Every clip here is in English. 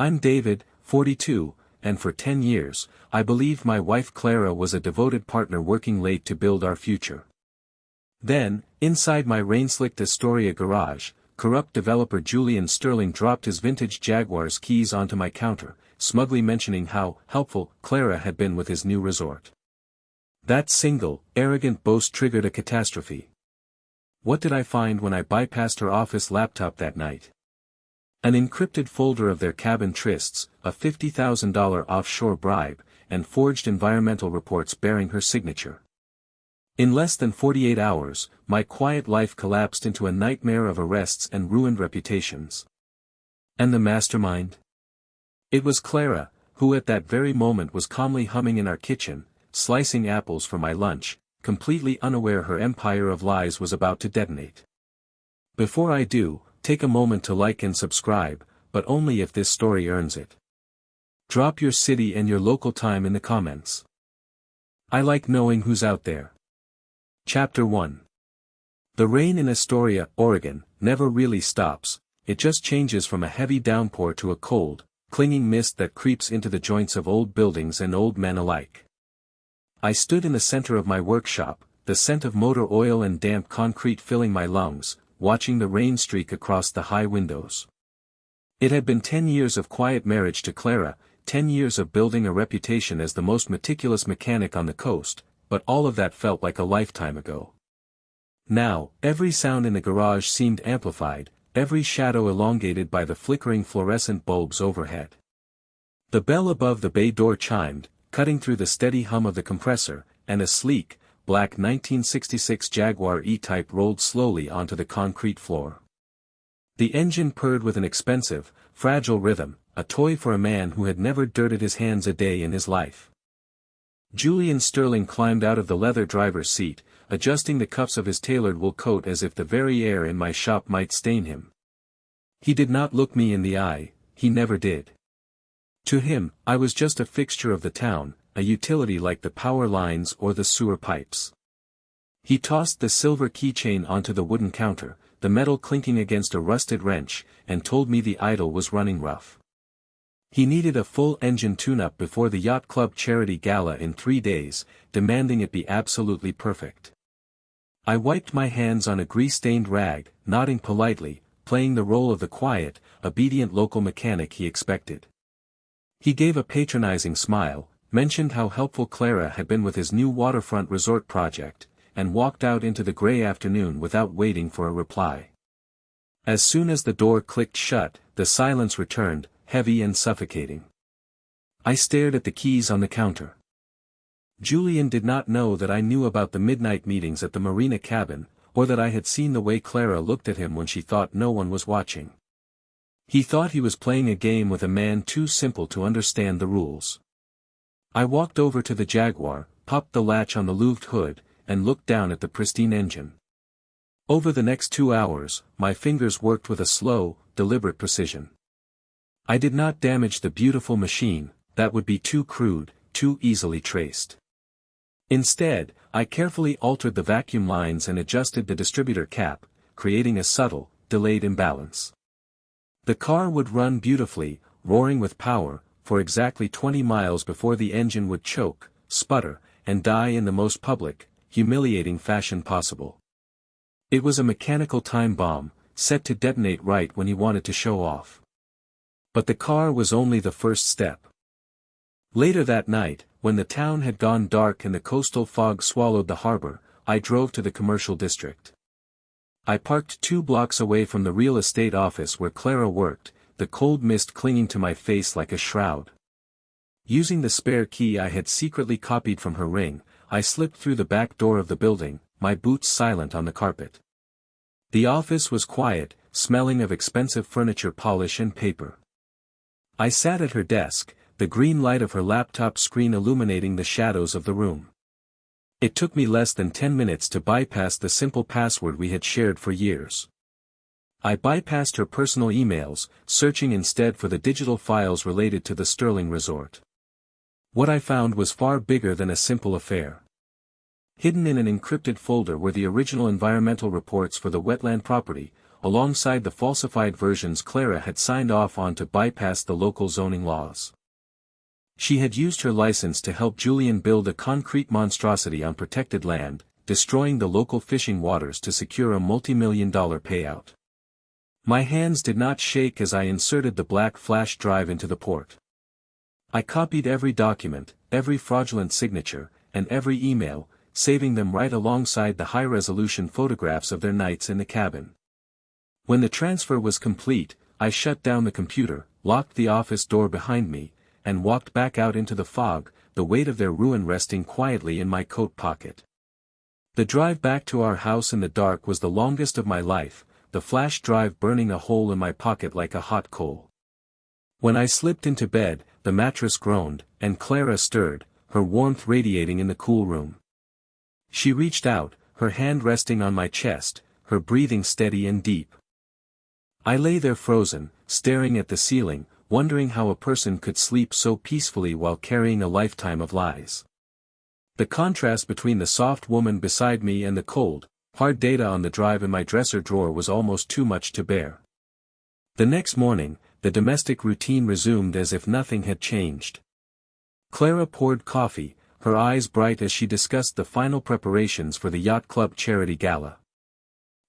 I'm David, 42, and for 10 years, I believed my wife Clara was a devoted partner working late to build our future. Then, inside my rain-slicked Astoria garage, corrupt developer Julian Sterling dropped his vintage Jaguar's keys onto my counter, smugly mentioning how helpful Clara had been with his new resort. That single, arrogant boast triggered a catastrophe. What did I find when I bypassed her office laptop that night? An encrypted folder of their cabin trysts, a $50,000 offshore bribe, and forged environmental reports bearing her signature. In less than 48 hours, my quiet life collapsed into a nightmare of arrests and ruined reputations. And the mastermind? It was Clara, who at that very moment was calmly humming in our kitchen, slicing apples for my lunch, completely unaware her empire of lies was about to detonate. Before I do, take a moment to like and subscribe, but only if this story earns it. Drop your city and your local time in the comments. I like knowing who's out there. Chapter 1. The rain in Astoria, Oregon, never really stops, it just changes from a heavy downpour to a cold, clinging mist that creeps into the joints of old buildings and old men alike. I stood in the center of my workshop, the scent of motor oil and damp concrete filling my lungs, watching the rain streak across the high windows. It had been 10 years of quiet marriage to Clara, 10 years of building a reputation as the most meticulous mechanic on the coast, but all of that felt like a lifetime ago. Now, every sound in the garage seemed amplified, every shadow elongated by the flickering fluorescent bulbs overhead. The bell above the bay door chimed, cutting through the steady hum of the compressor, and a sleek, black 1966 Jaguar E-Type rolled slowly onto the concrete floor. The engine purred with an expensive, fragile rhythm, a toy for a man who had never dirted his hands a day in his life. Julian Sterling climbed out of the leather driver's seat, adjusting the cuffs of his tailored wool coat as if the very air in my shop might stain him. He did not look me in the eye, he never did. To him, I was just a fixture of the town, a utility like the power lines or the sewer pipes. He tossed the silver keychain onto the wooden counter, the metal clinking against a rusted wrench, and told me the idol was running rough. He needed a full engine tune-up before the Yacht Club charity gala in 3 days, demanding it be absolutely perfect. I wiped my hands on a grease-stained rag, nodding politely, playing the role of the quiet, obedient local mechanic he expected. He gave a patronizing smile, mentioned how helpful Clara had been with his new waterfront resort project, and walked out into the gray afternoon without waiting for a reply. As soon as the door clicked shut, the silence returned, heavy and suffocating. I stared at the keys on the counter. Julian did not know that I knew about the midnight meetings at the marina cabin, or that I had seen the way Clara looked at him when she thought no one was watching. He thought he was playing a game with a man too simple to understand the rules. I walked over to the Jaguar, popped the latch on the louved hood, and looked down at the pristine engine. Over the next 2 hours, my fingers worked with a slow, deliberate precision. I did not damage the beautiful machine, that would be too crude, too easily traced. Instead, I carefully altered the vacuum lines and adjusted the distributor cap, creating a subtle, delayed imbalance. The car would run beautifully, roaring with power, for exactly 20 miles before the engine would choke, sputter, and die in the most public, humiliating fashion possible. It was a mechanical time bomb, set to detonate right when he wanted to show off. But the car was only the first step. Later that night, when the town had gone dark and the coastal fog swallowed the harbor, I drove to the commercial district. I parked 2 blocks away from the real estate office where Clara worked, the cold mist clinging to my face like a shroud. Using the spare key I had secretly copied from her ring, I slipped through the back door of the building, my boots silent on the carpet. The office was quiet, smelling of expensive furniture polish and paper. I sat at her desk, the green light of her laptop screen illuminating the shadows of the room. It took me less than 10 minutes to bypass the simple password we had shared for years. I bypassed her personal emails, searching instead for the digital files related to the Sterling resort. What I found was far bigger than a simple affair. Hidden in an encrypted folder were the original environmental reports for the wetland property, alongside the falsified versions Clara had signed off on to bypass the local zoning laws. She had used her license to help Julian build a concrete monstrosity on protected land, destroying the local fishing waters to secure a multi-million-dollar payout. My hands did not shake as I inserted the black flash drive into the port. I copied every document, every fraudulent signature, and every email, saving them right alongside the high-resolution photographs of their nights in the cabin. When the transfer was complete, I shut down the computer, locked the office door behind me, and walked back out into the fog, the weight of their ruin resting quietly in my coat pocket. The drive back to our house in the dark was the longest of my life, the flash drive burning a hole in my pocket like a hot coal. When I slipped into bed, the mattress groaned, and Clara stirred, her warmth radiating in the cool room. She reached out, her hand resting on my chest, her breathing steady and deep. I lay there frozen, staring at the ceiling, wondering how a person could sleep so peacefully while carrying a lifetime of lies. The contrast between the soft woman beside me and the cold, hard data on the drive in my dresser drawer was almost too much to bear. The next morning, the domestic routine resumed as if nothing had changed. Clara poured coffee, her eyes bright as she discussed the final preparations for the yacht club charity gala.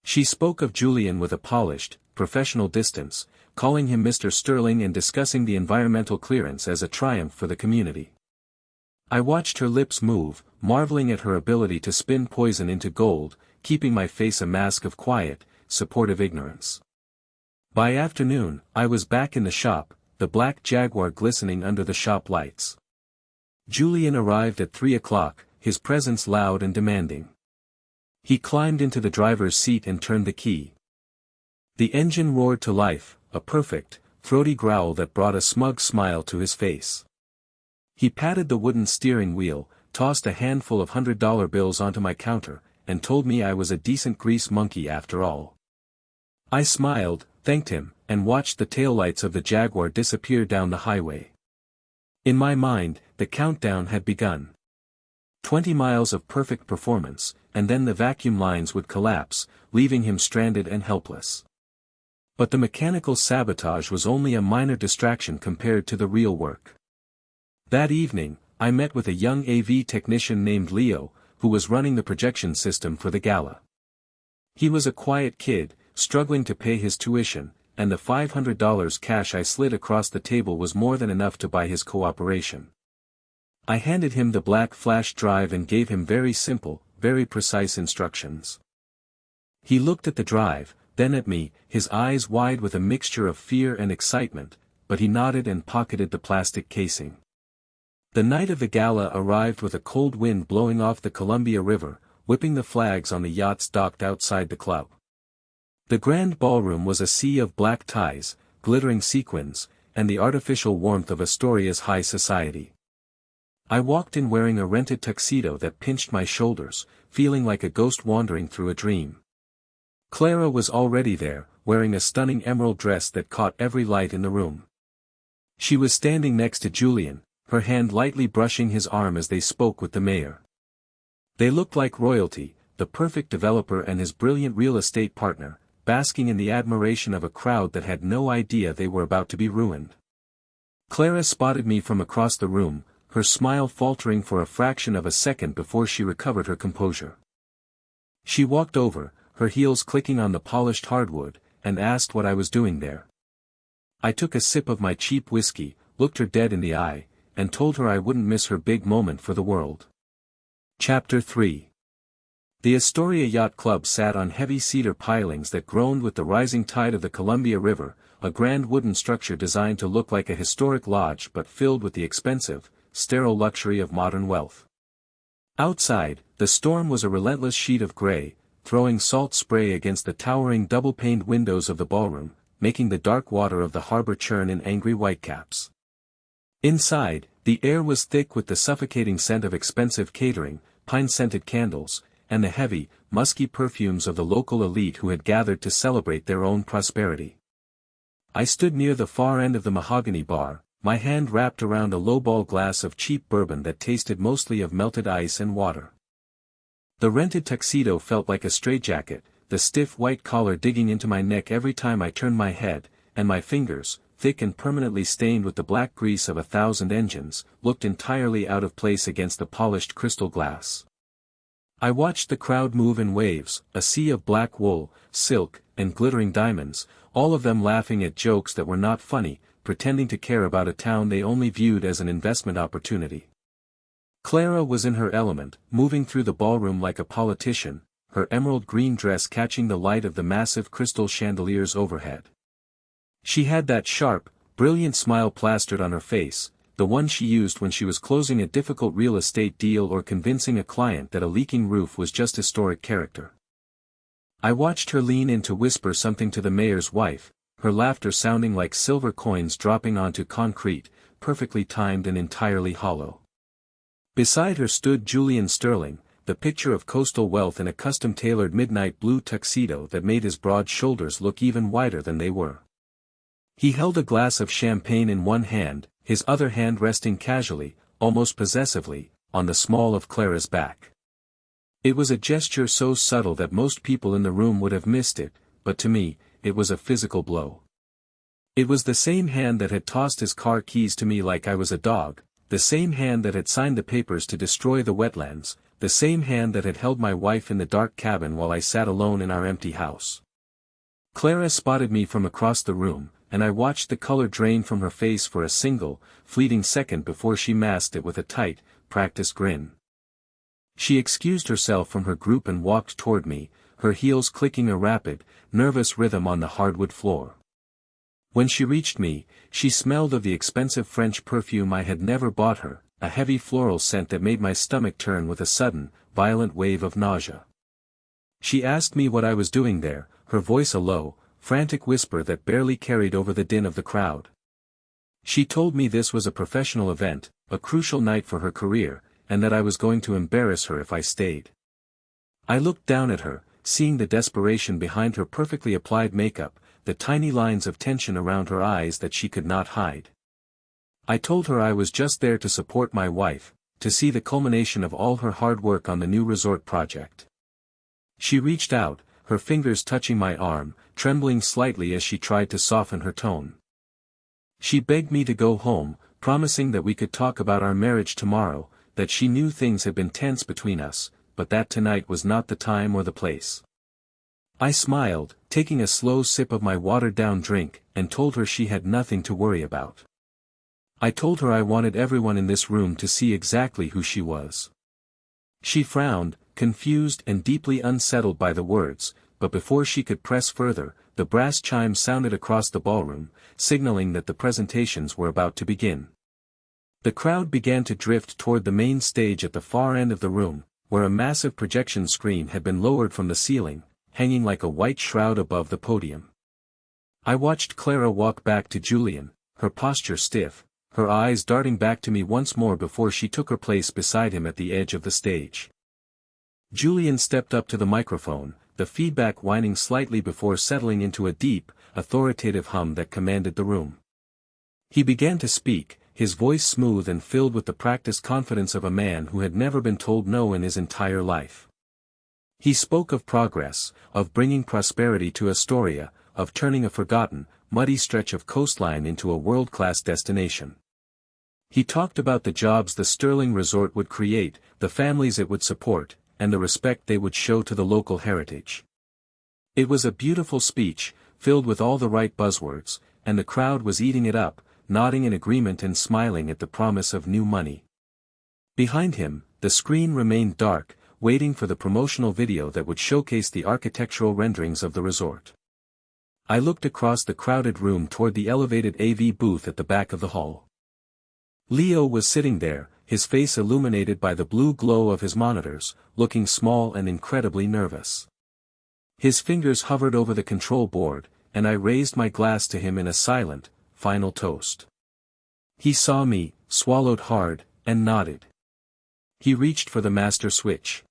She spoke of Julian with a polished, professional distance, calling him Mr. Sterling and discussing the environmental clearance as a triumph for the community. I watched her lips move, marveling at her ability to spin poison into gold, keeping my face a mask of quiet, supportive ignorance. By afternoon, I was back in the shop, the black Jaguar glistening under the shop lights. Julian arrived at 3 o'clock, his presence loud and demanding. He climbed into the driver's seat and turned the key. The engine roared to life, a perfect, throaty growl that brought a smug smile to his face. He patted the wooden steering wheel, tossed a handful of $100 bills onto my counter, and told me I was a decent grease monkey after all. I smiled, thanked him, and watched the taillights of the Jaguar disappear down the highway. In my mind, the countdown had begun. 20 miles of perfect performance, and then the vacuum lines would collapse, leaving him stranded and helpless. But the mechanical sabotage was only a minor distraction compared to the real work. That evening, I met with a young AV technician named Leo, who was running the projection system for the gala. He was a quiet kid, struggling to pay his tuition, and the $500 cash I slid across the table was more than enough to buy his cooperation. I handed him the black flash drive and gave him very simple, very precise instructions. He looked at the drive, then at me, his eyes wide with a mixture of fear and excitement, but he nodded and pocketed the plastic casing. The night of the gala arrived with a cold wind blowing off the Columbia River, whipping the flags on the yachts docked outside the club. The grand ballroom was a sea of black ties, glittering sequins, and the artificial warmth of Astoria's high society. I walked in wearing a rented tuxedo that pinched my shoulders, feeling like a ghost wandering through a dream. Clara was already there, wearing a stunning emerald dress that caught every light in the room. She was standing next to Julian, her hand lightly brushing his arm as they spoke with the mayor. They looked like royalty, the perfect developer and his brilliant real estate partner, basking in the admiration of a crowd that had no idea they were about to be ruined. Clara spotted me from across the room, her smile faltering for a fraction of a second before she recovered her composure. She walked over, her heels clicking on the polished hardwood, and asked what I was doing there. I took a sip of my cheap whiskey, looked her dead in the eye, and told her I wouldn't miss her big moment for the world. Chapter 3. The Astoria Yacht Club sat on heavy cedar pilings that groaned with the rising tide of the Columbia River, a grand wooden structure designed to look like a historic lodge but filled with the expensive, sterile luxury of modern wealth. Outside, the storm was a relentless sheet of gray, throwing salt spray against the towering double-paned windows of the ballroom, making the dark water of the harbor churn in angry whitecaps. Inside, the air was thick with the suffocating scent of expensive catering, pine-scented candles, and the heavy, musky perfumes of the local elite who had gathered to celebrate their own prosperity. I stood near the far end of the mahogany bar, my hand wrapped around a lowball glass of cheap bourbon that tasted mostly of melted ice and water. The rented tuxedo felt like a straitjacket, the stiff white collar digging into my neck every time I turned my head, and my fingers, thick and permanently stained with the black grease of 1,000 engines, looked entirely out of place against the polished crystal glass. I watched the crowd move in waves, a sea of black wool, silk, and glittering diamonds, all of them laughing at jokes that were not funny, pretending to care about a town they only viewed as an investment opportunity. Clara was in her element, moving through the ballroom like a politician, her emerald green dress catching the light of the massive crystal chandeliers overhead. She had that sharp, brilliant smile plastered on her face, the one she used when she was closing a difficult real estate deal or convincing a client that a leaking roof was just historic character. I watched her lean in to whisper something to the mayor's wife, her laughter sounding like silver coins dropping onto concrete, perfectly timed and entirely hollow. Beside her stood Julian Sterling, the picture of coastal wealth in a custom-tailored midnight blue tuxedo that made his broad shoulders look even wider than they were. He held a glass of champagne in one hand, his other hand resting casually, almost possessively, on the small of Clara's back. It was a gesture so subtle that most people in the room would have missed it, but to me, it was a physical blow. It was the same hand that had tossed his car keys to me like I was a dog, the same hand that had signed the papers to destroy the wetlands, the same hand that had held my wife in the dark cabin while I sat alone in our empty house. Clara spotted me from across the room, and I watched the color drain from her face for a single, fleeting second before she masked it with a tight, practiced grin. She excused herself from her group and walked toward me, her heels clicking a rapid, nervous rhythm on the hardwood floor. When she reached me, she smelled of the expensive French perfume I had never bought her, a heavy floral scent that made my stomach turn with a sudden, violent wave of nausea. She asked me what I was doing there, her voice a low, frantic whisper that barely carried over the din of the crowd. She told me this was a professional event, a crucial night for her career, and that I was going to embarrass her if I stayed. I looked down at her, seeing the desperation behind her perfectly applied makeup, the tiny lines of tension around her eyes that she could not hide. I told her I was just there to support my wife, to see the culmination of all her hard work on the new resort project. She reached out, her fingers touching my arm, trembling slightly as she tried to soften her tone. She begged me to go home, promising that we could talk about our marriage tomorrow, that she knew things had been tense between us, but that tonight was not the time or the place. I smiled, taking a slow sip of my watered-down drink, and told her she had nothing to worry about. I told her I wanted everyone in this room to see exactly who she was. She frowned, confused and deeply unsettled by the words, but before she could press further, the brass chimes sounded across the ballroom, signaling that the presentations were about to begin. The crowd began to drift toward the main stage at the far end of the room, where a massive projection screen had been lowered from the ceiling, hanging like a white shroud above the podium. I watched Clara walk back to Julian, her posture stiff, her eyes darting back to me once more before she took her place beside him at the edge of the stage. Julian stepped up to the microphone, the feedback whining slightly before settling into a deep, authoritative hum that commanded the room. He began to speak, his voice smooth and filled with the practiced confidence of a man who had never been told no in his entire life. He spoke of progress, of bringing prosperity to Astoria, of turning a forgotten, muddy stretch of coastline into a world-class destination. He talked about the jobs the Sterling Resort would create, the families it would support, and the respect they would show to the local heritage. It was a beautiful speech, filled with all the right buzzwords, and the crowd was eating it up, nodding in agreement and smiling at the promise of new money. Behind him, the screen remained dark, waiting for the promotional video that would showcase the architectural renderings of the resort. I looked across the crowded room toward the elevated AV booth at the back of the hall. Leo was sitting there, his face illuminated by the blue glow of his monitors, looking small and incredibly nervous. His fingers hovered over the control board, and I raised my glass to him in a silent, final toast. He saw me, swallowed hard, and nodded. He reached for the master switch.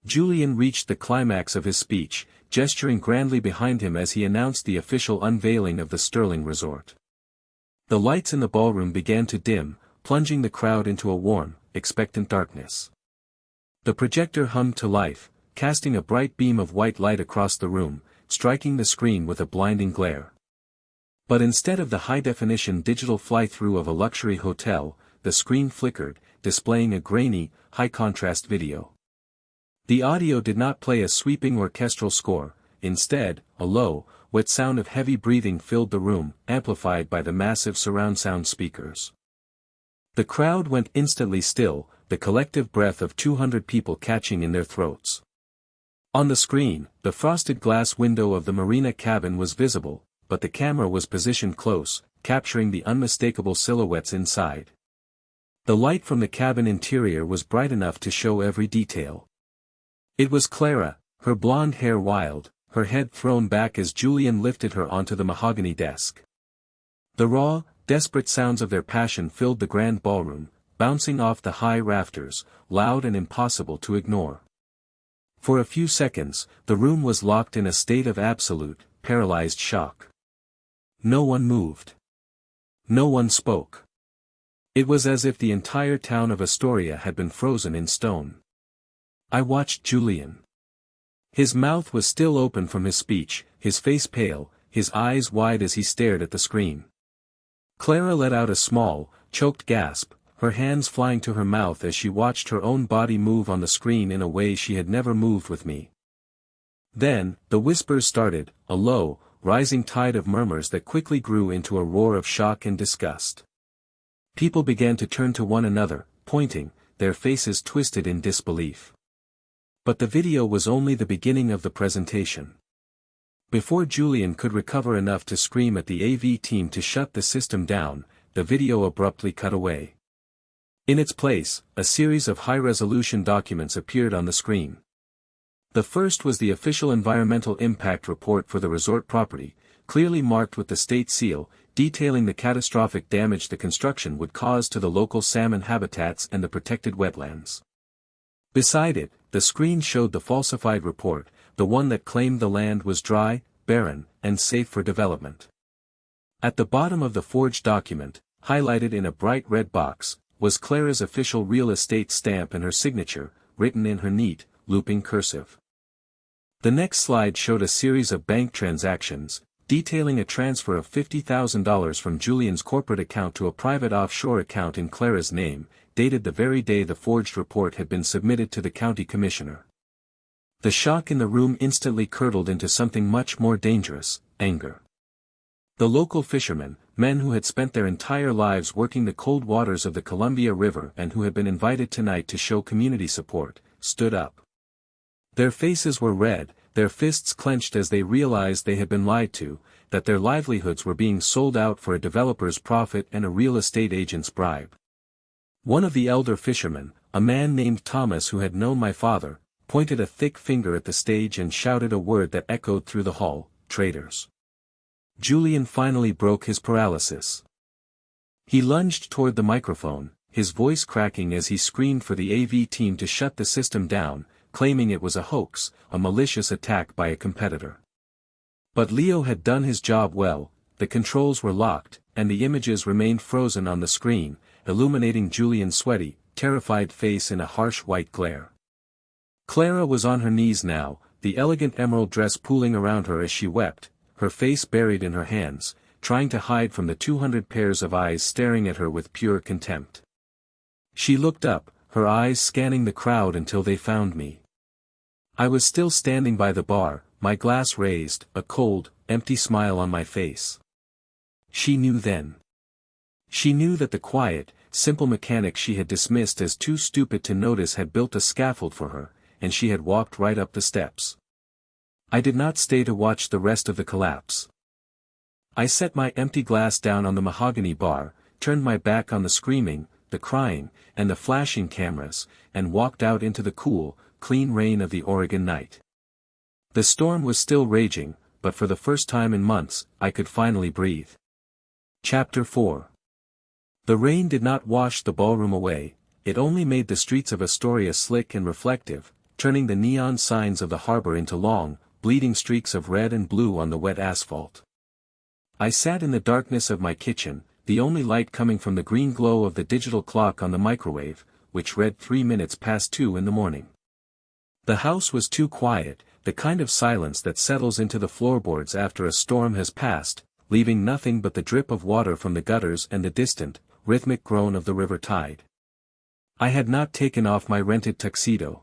Julian reached the climax of his speech, gesturing grandly behind him as he announced the official unveiling of the Sterling Resort. The lights in the ballroom began to dim, plunging the crowd into a warm, expectant darkness. The projector hummed to life, casting a bright beam of white light across the room, striking the screen with a blinding glare. But instead of the high-definition digital fly-through of a luxury hotel, the screen flickered, displaying a grainy, high-contrast video. The audio did not play a sweeping orchestral score. Instead, a low, wet sound of heavy breathing filled the room, amplified by the massive surround sound speakers. The crowd went instantly still, the collective breath of 200 people catching in their throats. On the screen, the frosted glass window of the marina cabin was visible, but the camera was positioned close, capturing the unmistakable silhouettes inside. The light from the cabin interior was bright enough to show every detail. It was Clara, her blonde hair wild, her head thrown back as Julian lifted her onto the mahogany desk. The raw, desperate sounds of their passion filled the grand ballroom, bouncing off the high rafters, loud and impossible to ignore. For a few seconds, the room was locked in a state of absolute, paralyzed shock. No one moved. No one spoke. It was as if the entire town of Astoria had been frozen in stone. I watched Julian. His mouth was still open from his speech, his face pale, his eyes wide as he stared at the screen. Clara let out a small, choked gasp, her hands flying to her mouth as she watched her own body move on the screen in a way she had never moved with me. Then, the whispers started, a low, rising tide of murmurs that quickly grew into a roar of shock and disgust. People began to turn to one another, pointing, their faces twisted in disbelief. But the video was only the beginning of the presentation. Before Julian could recover enough to scream at the AV team to shut the system down, the video abruptly cut away. In its place, a series of high-resolution documents appeared on the screen. The first was the official environmental impact report for the resort property, clearly marked with the state seal, detailing the catastrophic damage the construction would cause to the local salmon habitats and the protected wetlands. Beside it, the screen showed the falsified report, the one that claimed the land was dry, barren, and safe for development. At the bottom of the forged document, highlighted in a bright red box, was Clara's official real estate stamp and her signature, written in her neat, looping cursive. The next slide showed a series of bank transactions, detailing a transfer of $50,000 from Julian's corporate account to a private offshore account in Clara's name, dated the very day the forged report had been submitted to the county commissioner. The shock in the room instantly curdled into something much more dangerous, anger. The local fishermen, men who had spent their entire lives working the cold waters of the Columbia River and who had been invited tonight to show community support, stood up. Their faces were red, their fists clenched as they realized they had been lied to, that their livelihoods were being sold out for a developer's profit and a real estate agent's bribe. One of the elder fishermen, a man named Thomas who had known my father, pointed a thick finger at the stage and shouted a word that echoed through the hall, traitors. Julian finally broke his paralysis. He lunged toward the microphone, his voice cracking as he screamed for the AV team to shut the system down, claiming it was a hoax, a malicious attack by a competitor. But Leo had done his job well, the controls were locked, and the images remained frozen on the screen, illuminating Julian's sweaty, terrified face in a harsh white glare. Clara was on her knees now, the elegant emerald dress pooling around her as she wept, her face buried in her hands, trying to hide from the 200 pairs of eyes staring at her with pure contempt. She looked up, her eyes scanning the crowd until they found me. I was still standing by the bar, my glass raised, a cold, empty smile on my face. She knew then. She knew that the quiet, simple mechanic she had dismissed as too stupid to notice had built a scaffold for her, and she had walked right up the steps. I did not stay to watch the rest of the collapse. I set my empty glass down on the mahogany bar, turned my back on the screaming, the crying, and the flashing cameras, and walked out into the cool, clean rain of the Oregon night. The storm was still raging, but for the first time in months, I could finally breathe. Chapter 4. The rain did not wash the ballroom away, it only made the streets of Astoria slick and reflective, turning the neon signs of the harbor into long, bleeding streaks of red and blue on the wet asphalt. I sat in the darkness of my kitchen, the only light coming from the green glow of the digital clock on the microwave, which read 3 minutes past 2 in the morning. The house was too quiet, the kind of silence that settles into the floorboards after a storm has passed, leaving nothing but the drip of water from the gutters and the distant, rhythmic groan of the river tide. I had not taken off my rented tuxedo.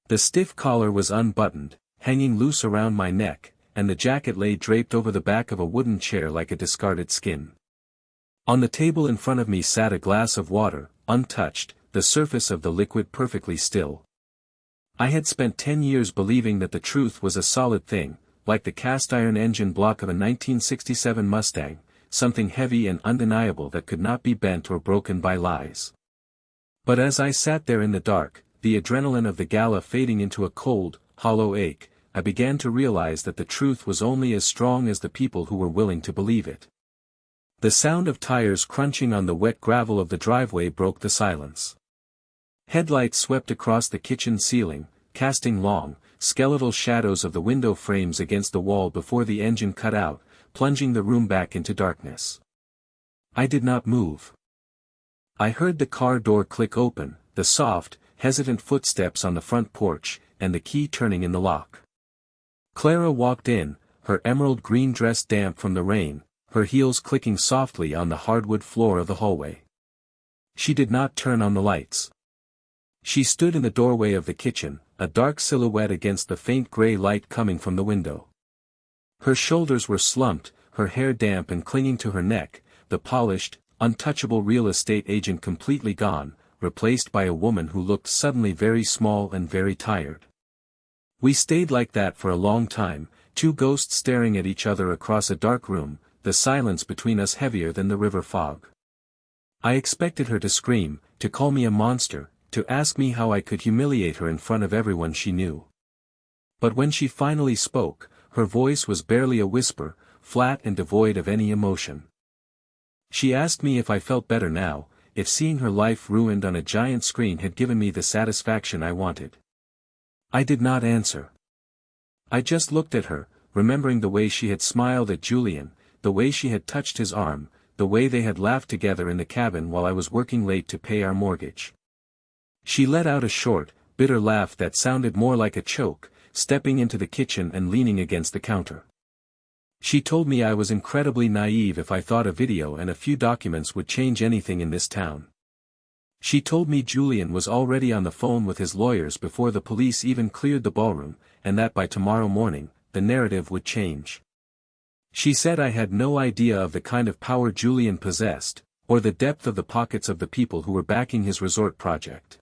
The stiff collar was unbuttoned, hanging loose around my neck, and the jacket lay draped over the back of a wooden chair like a discarded skin. On the table in front of me sat a glass of water, untouched, the surface of the liquid perfectly still. I had spent 10 years believing that the truth was a solid thing, like the cast-iron engine block of a 1967 Mustang, something heavy and undeniable that could not be bent or broken by lies. But as I sat there in the dark, the adrenaline of the gala fading into a cold, hollow ache, I began to realize that the truth was only as strong as the people who were willing to believe it. The sound of tires crunching on the wet gravel of the driveway broke the silence. Headlights swept across the kitchen ceiling, casting long, skeletal shadows of the window frames against the wall before the engine cut out, plunging the room back into darkness. I did not move. I heard the car door click open, the soft, hesitant footsteps on the front porch, and the key turning in the lock. Clara walked in, her emerald green dress damp from the rain, her heels clicking softly on the hardwood floor of the hallway. She did not turn on the lights. She stood in the doorway of the kitchen, a dark silhouette against the faint gray light coming from the window. Her shoulders were slumped, her hair damp and clinging to her neck, the polished, untouchable real estate agent completely gone, replaced by a woman who looked suddenly very small and very tired. We stayed like that for a long time, two ghosts staring at each other across a dark room, the silence between us heavier than the river fog. I expected her to scream, to call me a monster, to ask me how I could humiliate her in front of everyone she knew. But when she finally spoke, her voice was barely a whisper, flat and devoid of any emotion. She asked me if I felt better now, if seeing her life ruined on a giant screen had given me the satisfaction I wanted. I did not answer. I just looked at her, remembering the way she had smiled at Julian, the way she had touched his arm, the way they had laughed together in the cabin while I was working late to pay our mortgage. She let out a short, bitter laugh that sounded more like a choke, stepping into the kitchen and leaning against the counter. She told me I was incredibly naive if I thought a video and a few documents would change anything in this town. She told me Julian was already on the phone with his lawyers before the police even cleared the ballroom, and that by tomorrow morning, the narrative would change. She said I had no idea of the kind of power Julian possessed, or the depth of the pockets of the people who were backing his resort project.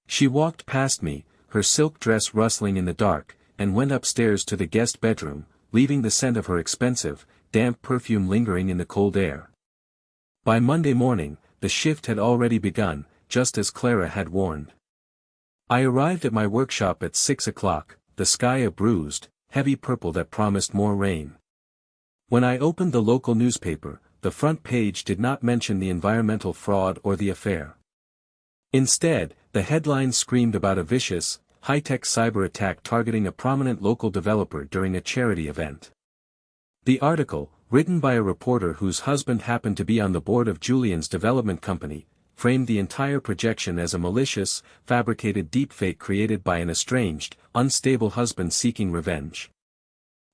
She walked past me, her silk dress rustling in the dark, and went upstairs to the guest bedroom, leaving the scent of her expensive, damp perfume lingering in the cold air. By Monday morning, the shift had already begun, just as Clara had warned. I arrived at my workshop at 6 o'clock, the sky a bruised, heavy purple that promised more rain. When I opened the local newspaper, the front page did not mention the environmental fraud or the affair. Instead, the headline screamed about a vicious, high-tech cyber attack targeting a prominent local developer during a charity event. The article, written by a reporter whose husband happened to be on the board of Julian's development company, framed the entire projection as a malicious, fabricated deepfake created by an estranged, unstable husband seeking revenge.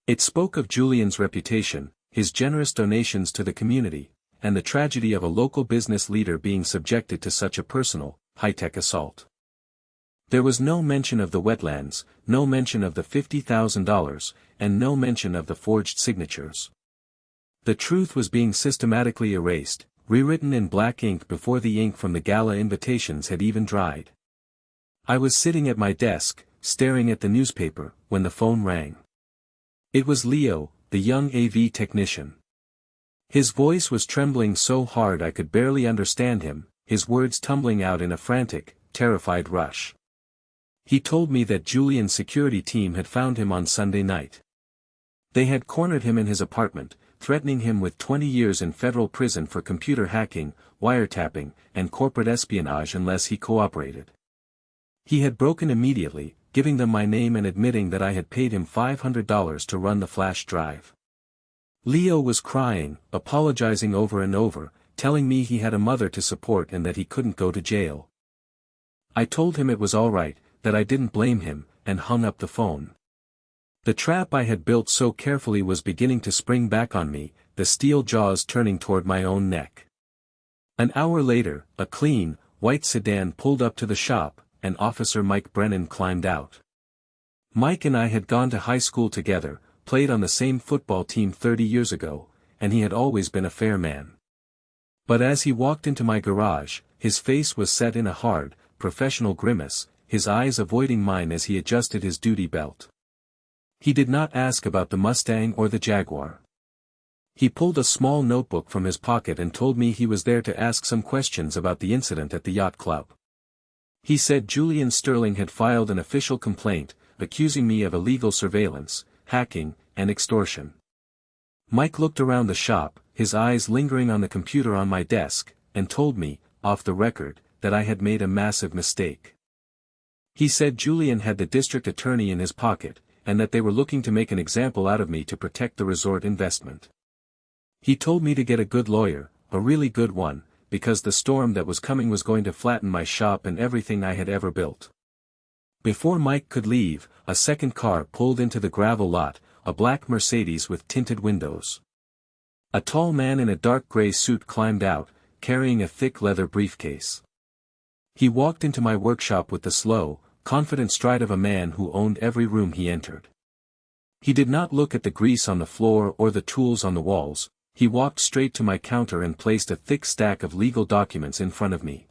It spoke of Julian's reputation, his generous donations to the community, and the tragedy of a local business leader being subjected to such a personal, high-tech assault. There was no mention of the wetlands, no mention of the $50,000, and no mention of the forged signatures. The truth was being systematically erased, rewritten in black ink before the ink from the gala invitations had even dried. I was sitting at my desk, staring at the newspaper, when the phone rang. It was Leo, the young AV technician. His voice was trembling so hard I could barely understand him, his words tumbling out in a frantic, terrified rush. He told me that Julian's security team had found him on Sunday night. They had cornered him in his apartment, threatening him with 20 years in federal prison for computer hacking, wiretapping, and corporate espionage unless he cooperated. He had broken immediately, giving them my name and admitting that I had paid him $500 to run the flash drive. Leo was crying, apologizing over and over, telling me he had a mother to support and that he couldn't go to jail. I told him it was all right, that I didn't blame him, and hung up the phone. The trap I had built so carefully was beginning to spring back on me, the steel jaws turning toward my own neck. An hour later, a clean, white sedan pulled up to the shop, and Officer Mike Brennan climbed out. Mike and I had gone to high school together, played on the same football team 30 years ago, and he had always been a fair man. But as he walked into my garage, his face was set in a hard, professional grimace, his eyes avoiding mine as he adjusted his duty belt. He did not ask about the Mustang or the Jaguar. He pulled a small notebook from his pocket and told me he was there to ask some questions about the incident at the yacht club. He said Julian Sterling had filed an official complaint, accusing me of illegal surveillance, hacking, and extortion. Mike looked around the shop, his eyes lingering on the computer on my desk, and told me, off the record, that I had made a massive mistake. He said Julian had the district attorney in his pocket, and that they were looking to make an example out of me to protect the resort investment. He told me to get a good lawyer, a really good one, because the storm that was coming was going to flatten my shop and everything I had ever built. Before Mike could leave, a second car pulled into the gravel lot, a black Mercedes with tinted windows. A tall man in a dark gray suit climbed out, carrying a thick leather briefcase. He walked into my workshop with the slow, confident stride of a man who owned every room he entered. He did not look at the grease on the floor or the tools on the walls. He walked straight to my counter and placed a thick stack of legal documents in front of me.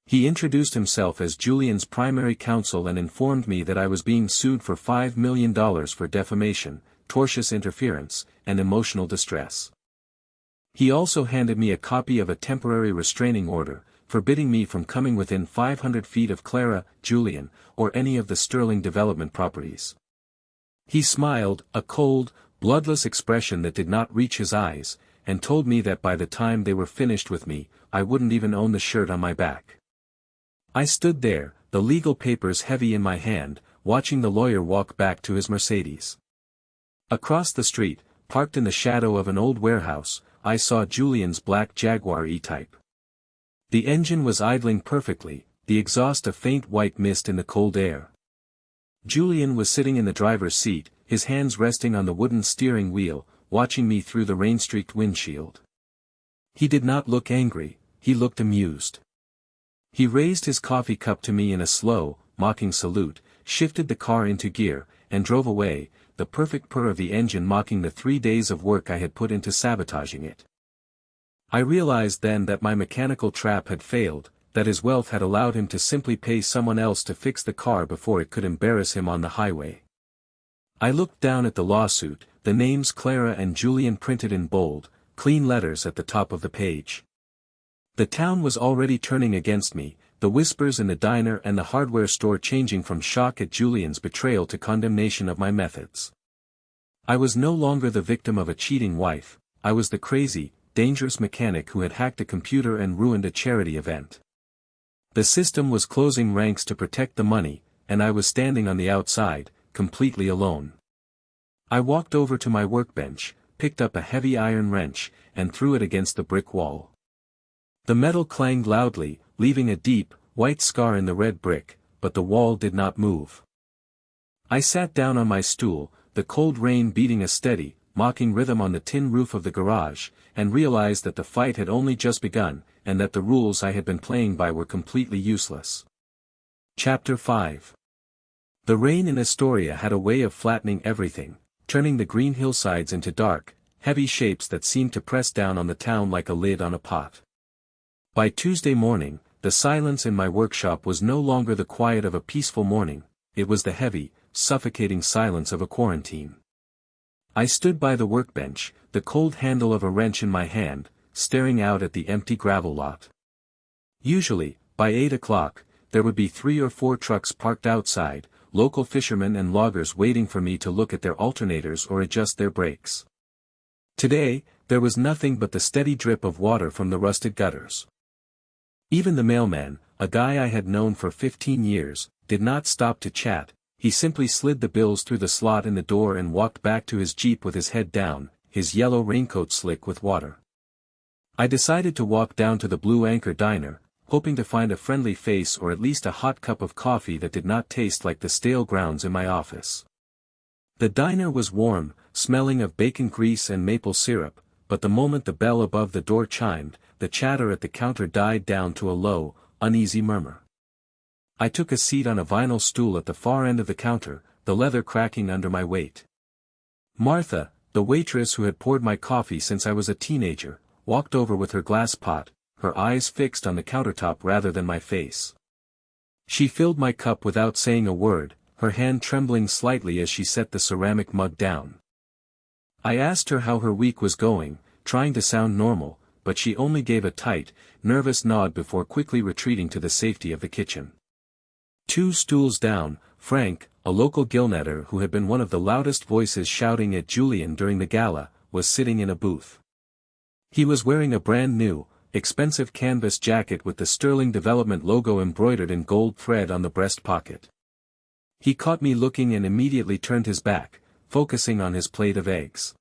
He introduced himself as Julian's primary counsel and informed me that I was being sued for $5 million for defamation, tortious interference, and emotional distress. He also handed me a copy of a temporary restraining order, forbidding me from coming within 500 feet of Clara, Julian, or any of the Sterling development properties. He smiled, a cold, bloodless expression that did not reach his eyes, and told me that by the time they were finished with me, I wouldn't even own the shirt on my back. I stood there, the legal papers heavy in my hand, watching the lawyer walk back to his Mercedes. Across the street, parked in the shadow of an old warehouse, I saw Julian's black Jaguar E-Type. The engine was idling perfectly, the exhaust a faint white mist in the cold air. Julian was sitting in the driver's seat, his hands resting on the wooden steering wheel, watching me through the rain-streaked windshield. He did not look angry, he looked amused. He raised his coffee cup to me in a slow, mocking salute, shifted the car into gear, and drove away, the perfect purr of the engine mocking the 3 days of work I had put into sabotaging it. I realized then that my mechanical trap had failed, that his wealth had allowed him to simply pay someone else to fix the car before it could embarrass him on the highway. I looked down at the lawsuit, the names Clara and Julian printed in bold, clean letters at the top of the page. The town was already turning against me, the whispers in the diner and the hardware store changing from shock at Julian's betrayal to condemnation of my methods. I was no longer the victim of a cheating wife, I was the crazy, dangerous mechanic who had hacked a computer and ruined a charity event. The system was closing ranks to protect the money, and I was standing on the outside, completely alone. I walked over to my workbench, picked up a heavy iron wrench, and threw it against the brick wall. The metal clanged loudly, leaving a deep, white scar in the red brick, but the wall did not move. I sat down on my stool, the cold rain beating a steady, mocking rhythm on the tin roof of the garage, and realized that the fight had only just begun, and that the rules I had been playing by were completely useless. Chapter 5. The rain in Astoria had a way of flattening everything, turning the green hillsides into dark, heavy shapes that seemed to press down on the town like a lid on a pot. By Tuesday morning, the silence in my workshop was no longer the quiet of a peaceful morning, it was the heavy, suffocating silence of a quarantine. I stood by the workbench, the cold handle of a wrench in my hand, staring out at the empty gravel lot. Usually, by 8 o'clock, there would be 3 or 4 trucks parked outside, local fishermen and loggers waiting for me to look at their alternators or adjust their brakes. Today, there was nothing but the steady drip of water from the rusted gutters. Even the mailman, a guy I had known for 15 years, did not stop to chat, he simply slid the bills through the slot in the door and walked back to his Jeep with his head down, his yellow raincoat slick with water. I decided to walk down to the Blue Anchor Diner, hoping to find a friendly face or at least a hot cup of coffee that did not taste like the stale grounds in my office. The diner was warm, smelling of bacon grease and maple syrup, but the moment the bell above the door chimed, the chatter at the counter died down to a low, uneasy murmur. I took a seat on a vinyl stool at the far end of the counter, the leather cracking under my weight. Martha, the waitress who had poured my coffee since I was a teenager, walked over with her glass pot, her eyes fixed on the countertop rather than my face. She filled my cup without saying a word, her hand trembling slightly as she set the ceramic mug down. I asked her how her week was going, trying to sound normal, but she only gave a tight, nervous nod before quickly retreating to the safety of the kitchen. 2 stools down, Frank, a local gillnetter who had been one of the loudest voices shouting at Julian during the gala, was sitting in a booth. He was wearing a brand new, expensive canvas jacket with the Sterling Development logo embroidered in gold thread on the breast pocket. He caught me looking and immediately turned his back, focusing on his plate of eggs.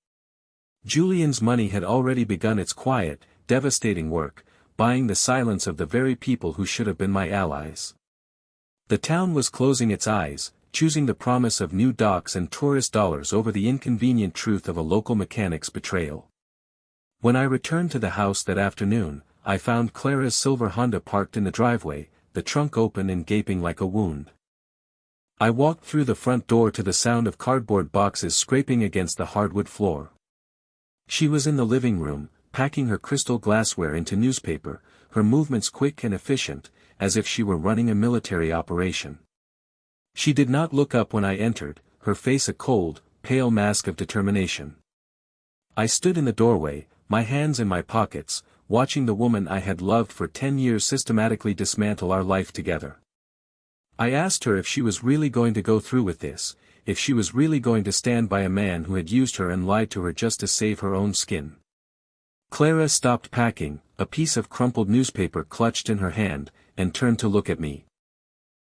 Julian's money had already begun its quiet, devastating work, buying the silence of the very people who should have been my allies. The town was closing its eyes, choosing the promise of new docks and tourist dollars over the inconvenient truth of a local mechanic's betrayal. When I returned to the house that afternoon, I found Clara's silver Honda parked in the driveway, the trunk open and gaping like a wound. I walked through the front door to the sound of cardboard boxes scraping against the hardwood floor. She was in the living room, packing her crystal glassware into newspaper, her movements quick and efficient, as if she were running a military operation. She did not look up when I entered, her face a cold, pale mask of determination. I stood in the doorway, my hands in my pockets, watching the woman I had loved for 10 years systematically dismantle our life together. I asked her if she was really going to go through with this, if she was really going to stand by a man who had used her and lied to her just to save her own skin. Clara stopped packing, a piece of crumpled newspaper clutched in her hand, and turned to look at me.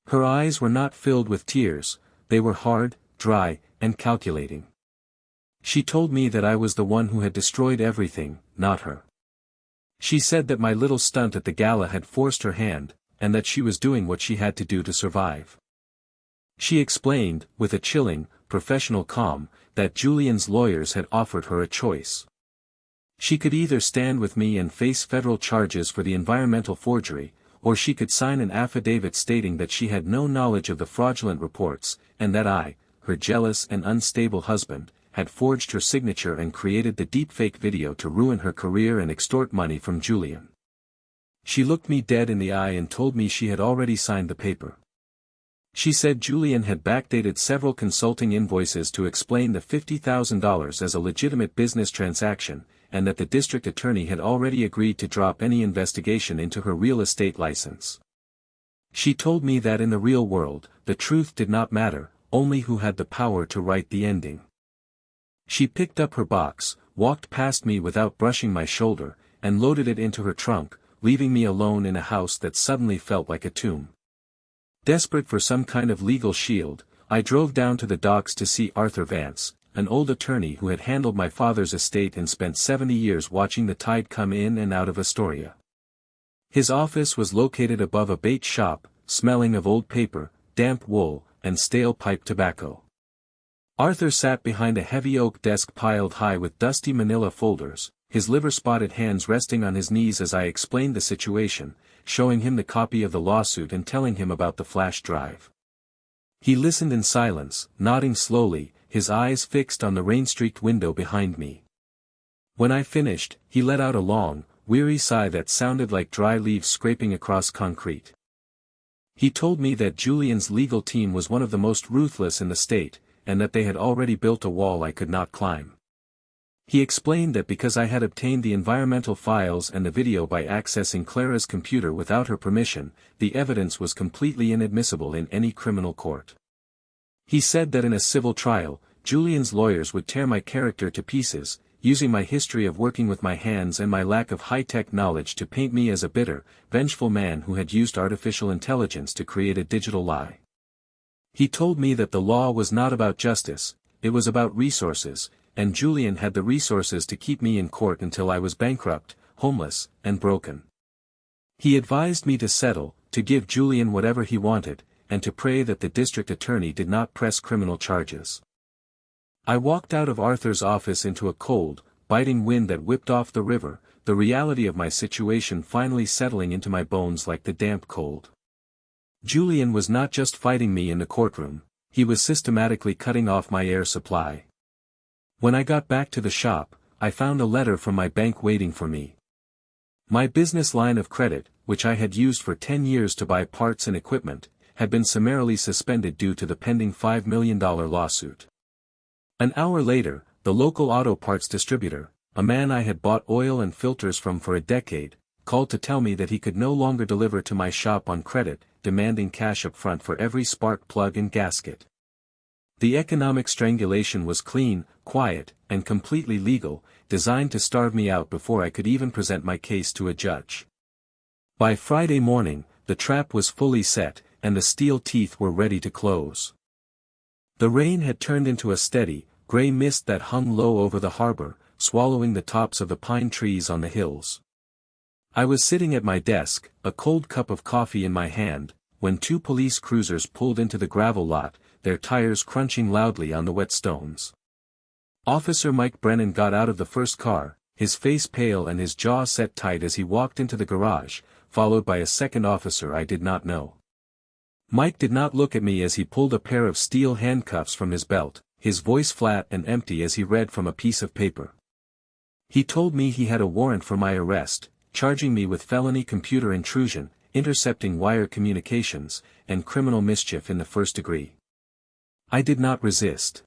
Her eyes were not filled with tears, they were hard, dry, and calculating. She told me that I was the one who had destroyed everything, not her. She said that my little stunt at the gala had forced her hand, and that she was doing what she had to do to survive. She explained, with a chilling, professional calm, that Julian's lawyers had offered her a choice. She could either stand with me and face federal charges for the environmental forgery, or she could sign an affidavit stating that she had no knowledge of the fraudulent reports, and that I, her jealous and unstable husband, had forged her signature and created the deepfake video to ruin her career and extort money from Julian. She looked me dead in the eye and told me she had already signed the paper. She said Julian had backdated several consulting invoices to explain the $50,000 as a legitimate business transaction, and that the district attorney had already agreed to drop any investigation into her real estate license. She told me that in the real world, the truth did not matter, only who had the power to write the ending. She picked up her box, walked past me without brushing my shoulder, and loaded it into her trunk, leaving me alone in a house that suddenly felt like a tomb. Desperate for some kind of legal shield, I drove down to the docks to see Arthur Vance, an old attorney who had handled my father's estate and spent 70 years watching the tide come in and out of Astoria. His office was located above a bait shop, smelling of old paper, damp wool, and stale pipe tobacco. Arthur sat behind a heavy oak desk piled high with dusty manila folders, his liver-spotted hands resting on his knees as I explained the situation, showing him the copy of the lawsuit and telling him about the flash drive. He listened in silence, nodding slowly, his eyes fixed on the rain-streaked window behind me. When I finished, he let out a long, weary sigh that sounded like dry leaves scraping across concrete. He told me that Julian's legal team was one of the most ruthless in the state, and that they had already built a wall I could not climb. He explained that because I had obtained the environmental files and the video by accessing Clara's computer without her permission, the evidence was completely inadmissible in any criminal court. He said that in a civil trial, Julian's lawyers would tear my character to pieces, using my history of working with my hands and my lack of high-tech knowledge to paint me as a bitter, vengeful man who had used artificial intelligence to create a digital lie. He told me that the law was not about justice, it was about resources, and Julian had the resources to keep me in court until I was bankrupt, homeless, and broken. He advised me to settle, to give Julian whatever he wanted, and to pray that the district attorney did not press criminal charges. I walked out of Arthur's office into a cold, biting wind that whipped off the river, the reality of my situation finally settling into my bones like the damp cold. Julian was not just fighting me in the courtroom, he was systematically cutting off my air supply. When I got back to the shop, I found a letter from my bank waiting for me. My business line of credit, which I had used for 10 years to buy parts and equipment, had been summarily suspended due to the pending $5 million lawsuit. An hour later, the local auto parts distributor, a man I had bought oil and filters from for a decade, called to tell me that he could no longer deliver to my shop on credit, demanding cash up front for every spark plug and gasket. The economic strangulation was clean, quiet, and completely legal, designed to starve me out before I could even present my case to a judge. By Friday morning, the trap was fully set, and the steel teeth were ready to close. The rain had turned into a steady, gray mist that hung low over the harbor, swallowing the tops of the pine trees on the hills. I was sitting at my desk, a cold cup of coffee in my hand, when two police cruisers pulled into the gravel lot, their tires crunching loudly on the wet stones. Officer Mike Brennan got out of the first car, his face pale and his jaw set tight as he walked into the garage, followed by a second officer I did not know. Mike did not look at me as he pulled a pair of steel handcuffs from his belt, his voice flat and empty as he read from a piece of paper. He told me he had a warrant for my arrest, charging me with felony computer intrusion, intercepting wire communications, and criminal mischief in the first degree. I did not resist.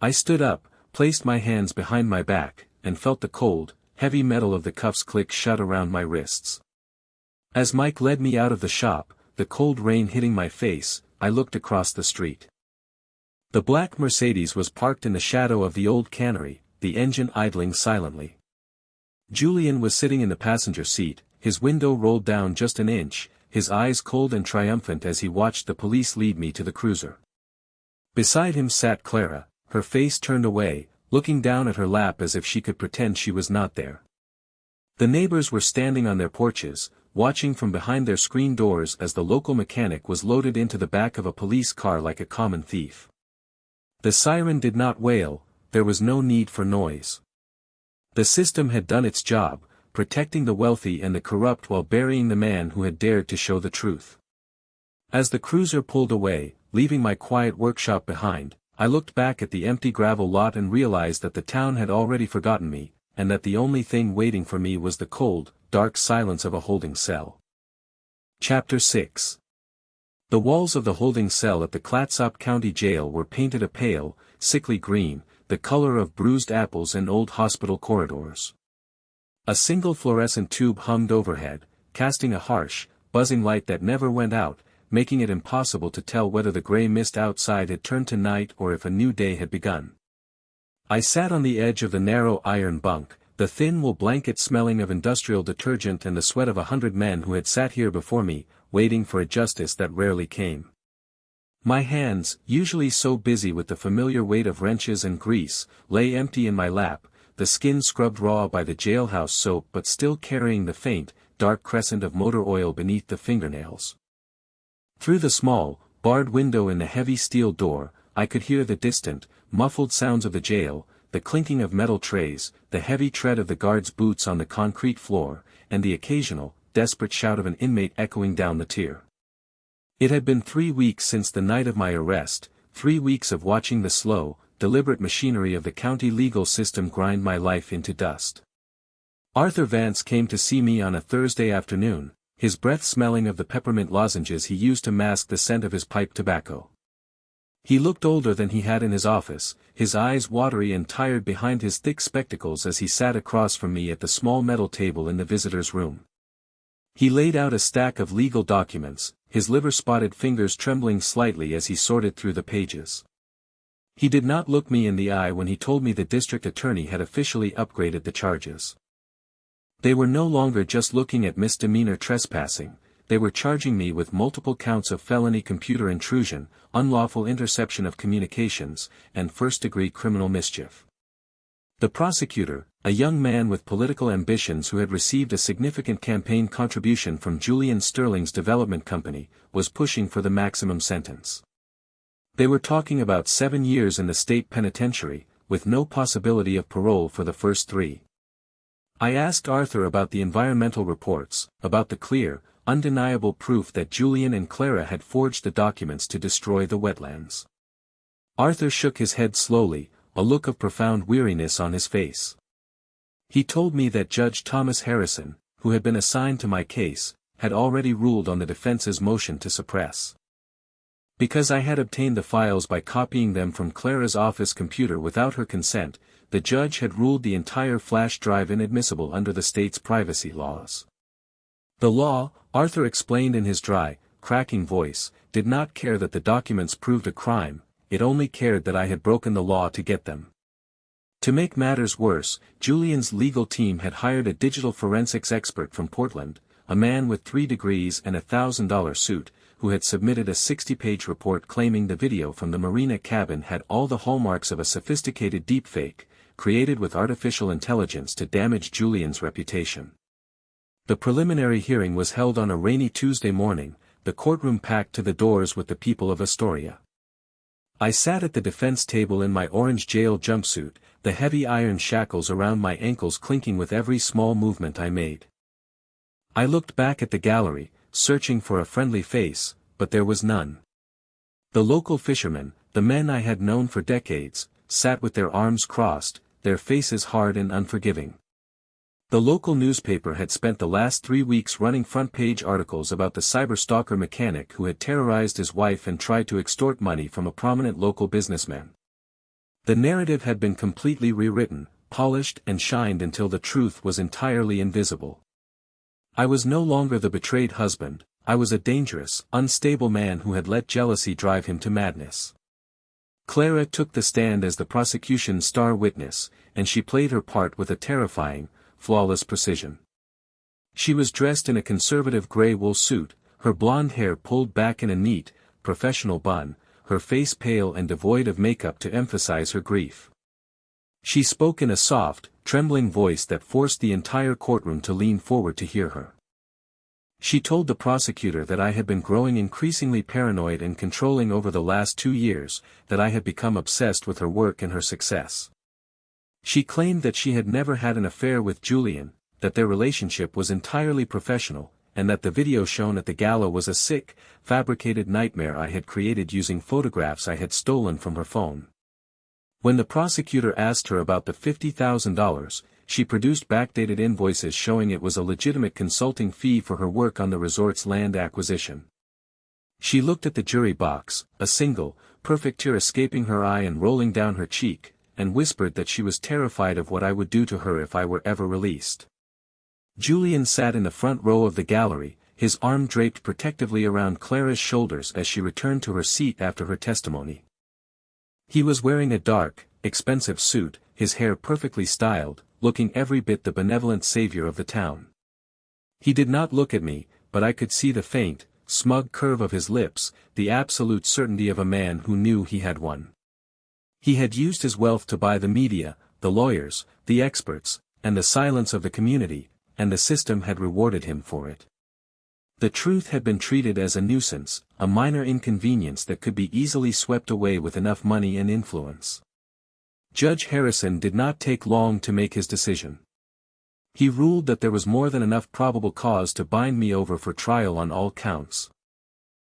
I stood up, placed my hands behind my back, and felt the cold, heavy metal of the cuffs click shut around my wrists. As Mike led me out of the shop, the cold rain hitting my face, I looked across the street. The black Mercedes was parked in the shadow of the old cannery, the engine idling silently. Julian was sitting in the passenger seat, his window rolled down just an inch, his eyes cold and triumphant as he watched the police lead me to the cruiser. Beside him sat Clara, her face turned away, looking down at her lap as if she could pretend she was not there. The neighbors were standing on their porches, watching from behind their screen doors as the local mechanic was loaded into the back of a police car like a common thief. The siren did not wail, there was no need for noise. The system had done its job, protecting the wealthy and the corrupt while burying the man who had dared to show the truth. As the cruiser pulled away, leaving my quiet workshop behind, I looked back at the empty gravel lot and realized that the town had already forgotten me, and that the only thing waiting for me was the cold, dark silence of a holding cell. Chapter 6. The walls of the holding cell at the Clatsop County Jail were painted a pale, sickly green, the color of bruised apples and old hospital corridors. A single fluorescent tube hummed overhead, casting a harsh, buzzing light that never went out, making it impossible to tell whether the gray mist outside had turned to night or if a new day had begun. I sat on the edge of the narrow iron bunk, the thin wool blanket smelling of industrial detergent and the sweat of 100 men who had sat here before me, waiting for a justice that rarely came. My hands, usually so busy with the familiar weight of wrenches and grease, lay empty in my lap, the skin scrubbed raw by the jailhouse soap but still carrying the faint, dark crescent of motor oil beneath the fingernails. Through the small, barred window in the heavy steel door, I could hear the distant, muffled sounds of the jail, the clinking of metal trays, the heavy tread of the guards' boots on the concrete floor, and the occasional, desperate shout of an inmate echoing down the tier. It had been 3 weeks since the night of my arrest, 3 weeks of watching the slow, deliberate machinery of the county legal system grind my life into dust. Arthur Vance came to see me on a Thursday afternoon, his breath smelling of the peppermint lozenges he used to mask the scent of his pipe tobacco. He looked older than he had in his office, his eyes watery and tired behind his thick spectacles as he sat across from me at the small metal table in the visitor's room. He laid out a stack of legal documents, his liver-spotted fingers trembling slightly as he sorted through the pages. He did not look me in the eye when he told me the district attorney had officially upgraded the charges. They were no longer just looking at misdemeanor trespassing, they were charging me with multiple counts of felony computer intrusion, unlawful interception of communications, and first-degree criminal mischief. The prosecutor, a young man with political ambitions who had received a significant campaign contribution from Julian Sterling's development company, was pushing for the maximum sentence. They were talking about 7 years in the state penitentiary, with no possibility of parole for the first 3. I asked Arthur about the environmental reports, about the clear, undeniable proof that Julian and Clara had forged the documents to destroy the wetlands. Arthur shook his head slowly, a look of profound weariness on his face. He told me that Judge Thomas Harrison, who had been assigned to my case, had already ruled on the defense's motion to suppress. Because I had obtained the files by copying them from Clara's office computer without her consent, the judge had ruled the entire flash drive inadmissible under the state's privacy laws. The law, Arthur explained in his dry, cracking voice, did not care that the documents proved a crime, it only cared that I had broken the law to get them. To make matters worse, Julian's legal team had hired a digital forensics expert from Portland, a man with 3 degrees and a $1,000 suit, who had submitted a 60-page report claiming the video from the marina cabin had all the hallmarks of a sophisticated deepfake, created with artificial intelligence to damage Julian's reputation. The preliminary hearing was held on a rainy Tuesday morning, the courtroom packed to the doors with the people of Astoria. I sat at the defense table in my orange jail jumpsuit, the heavy iron shackles around my ankles clinking with every small movement I made. I looked back at the gallery, searching for a friendly face, but there was none. The local fishermen, the men I had known for decades, sat with their arms crossed, their faces hard and unforgiving. The local newspaper had spent the last 3 weeks running front-page articles about the cyber-stalker mechanic who had terrorized his wife and tried to extort money from a prominent local businessman. The narrative had been completely rewritten, polished and shined until the truth was entirely invisible. I was no longer the betrayed husband, I was a dangerous, unstable man who had let jealousy drive him to madness. Clara took the stand as the prosecution's star witness, and she played her part with a terrifying, flawless precision. She was dressed in a conservative gray wool suit, her blonde hair pulled back in a neat, professional bun, her face pale and devoid of makeup to emphasize her grief. She spoke in a soft, trembling voice that forced the entire courtroom to lean forward to hear her. She told the prosecutor that I had been growing increasingly paranoid and controlling over the last 2 years, that I had become obsessed with her work and her success. She claimed that she had never had an affair with Julian, that their relationship was entirely professional, and that the video shown at the gala was a sick, fabricated nightmare I had created using photographs I had stolen from her phone. When the prosecutor asked her about the $50,000, she produced backdated invoices showing it was a legitimate consulting fee for her work on the resort's land acquisition. She looked at the jury box, a single, perfect tear escaping her eye and rolling down her cheek, and whispered that she was terrified of what I would do to her if I were ever released. Julian sat in the front row of the gallery, his arm draped protectively around Clara's shoulders as she returned to her seat after her testimony. He was wearing a dark, expensive suit, his hair perfectly styled, looking every bit the benevolent savior of the town. He did not look at me, but I could see the faint, smug curve of his lips, the absolute certainty of a man who knew he had won. He had used his wealth to buy the media, the lawyers, the experts, and the silence of the community, and the system had rewarded him for it. The truth had been treated as a nuisance, a minor inconvenience that could be easily swept away with enough money and influence. Judge Harrison did not take long to make his decision. He ruled that there was more than enough probable cause to bind me over for trial on all counts.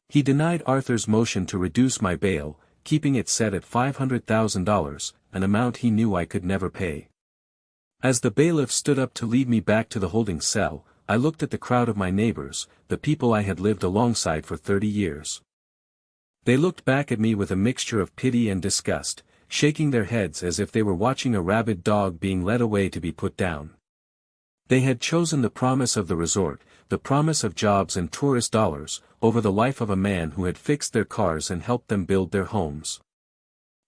He denied Arthur's motion to reduce my bail, keeping it set at $500,000, an amount he knew I could never pay. As the bailiff stood up to lead me back to the holding cell, I looked at the crowd of my neighbors, the people I had lived alongside for 30 years. They looked back at me with a mixture of pity and disgust, shaking their heads as if they were watching a rabid dog being led away to be put down. They had chosen the promise of the resort, the promise of jobs and tourist dollars, over the life of a man who had fixed their cars and helped them build their homes.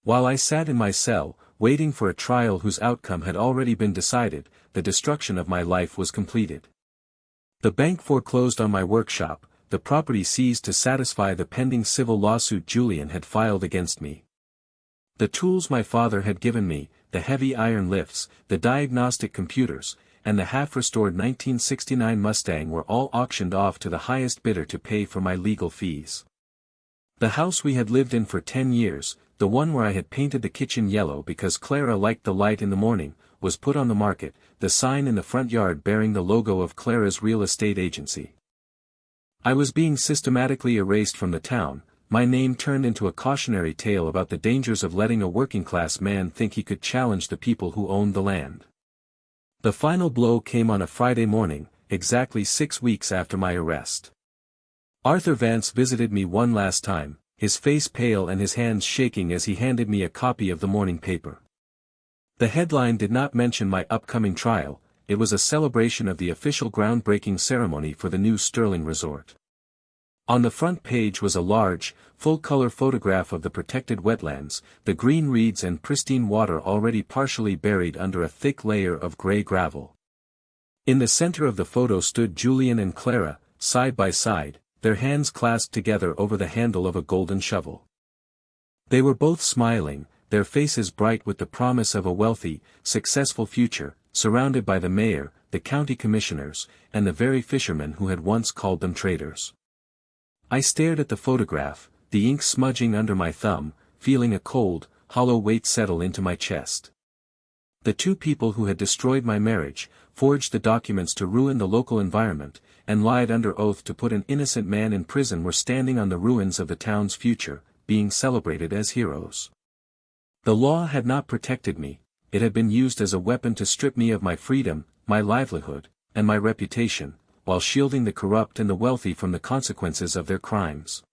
While I sat in my cell, waiting for a trial whose outcome had already been decided, the destruction of my life was completed. The bank foreclosed on my workshop, the property seized to satisfy the pending civil lawsuit Julian had filed against me. The tools my father had given me, the heavy iron lifts, the diagnostic computers, and the half-restored 1969 Mustang were all auctioned off to the highest bidder to pay for my legal fees. The house we had lived in for 10 years, the one where I had painted the kitchen yellow because Clara liked the light in the morning, was put on the market, the sign in the front yard bearing the logo of Clara's real estate agency. I was being systematically erased from the town, my name turned into a cautionary tale about the dangers of letting a working-class man think he could challenge the people who owned the land. The final blow came on a Friday morning, exactly 6 weeks after my arrest. Arthur Vance visited me one last time, his face pale and his hands shaking as he handed me a copy of the morning paper. The headline did not mention my upcoming trial, it was a celebration of the official groundbreaking ceremony for the new Sterling resort. On the front page was a large, full-color photograph of the protected wetlands, the green reeds and pristine water already partially buried under a thick layer of gray gravel. In the center of the photo stood Julian and Clara, side by side, their hands clasped together over the handle of a golden shovel. They were both smiling, their faces bright with the promise of a wealthy, successful future, surrounded by the mayor, the county commissioners, and the very fishermen who had once called them traitors. I stared at the photograph, the ink smudging under my thumb, feeling a cold, hollow weight settle into my chest. The two people who had destroyed my marriage, forged the documents to ruin the local environment, and lied under oath to put an innocent man in prison were standing on the ruins of the town's future, being celebrated as heroes. The law had not protected me, it had been used as a weapon to strip me of my freedom, my livelihood, and my reputation, while shielding the corrupt and the wealthy from the consequences of their crimes.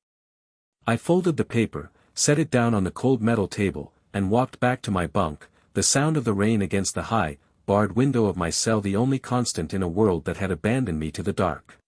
I folded the paper, set it down on the cold metal table, and walked back to my bunk, the sound of the rain against the high, barred window of my cell the only constant in a world that had abandoned me to the dark.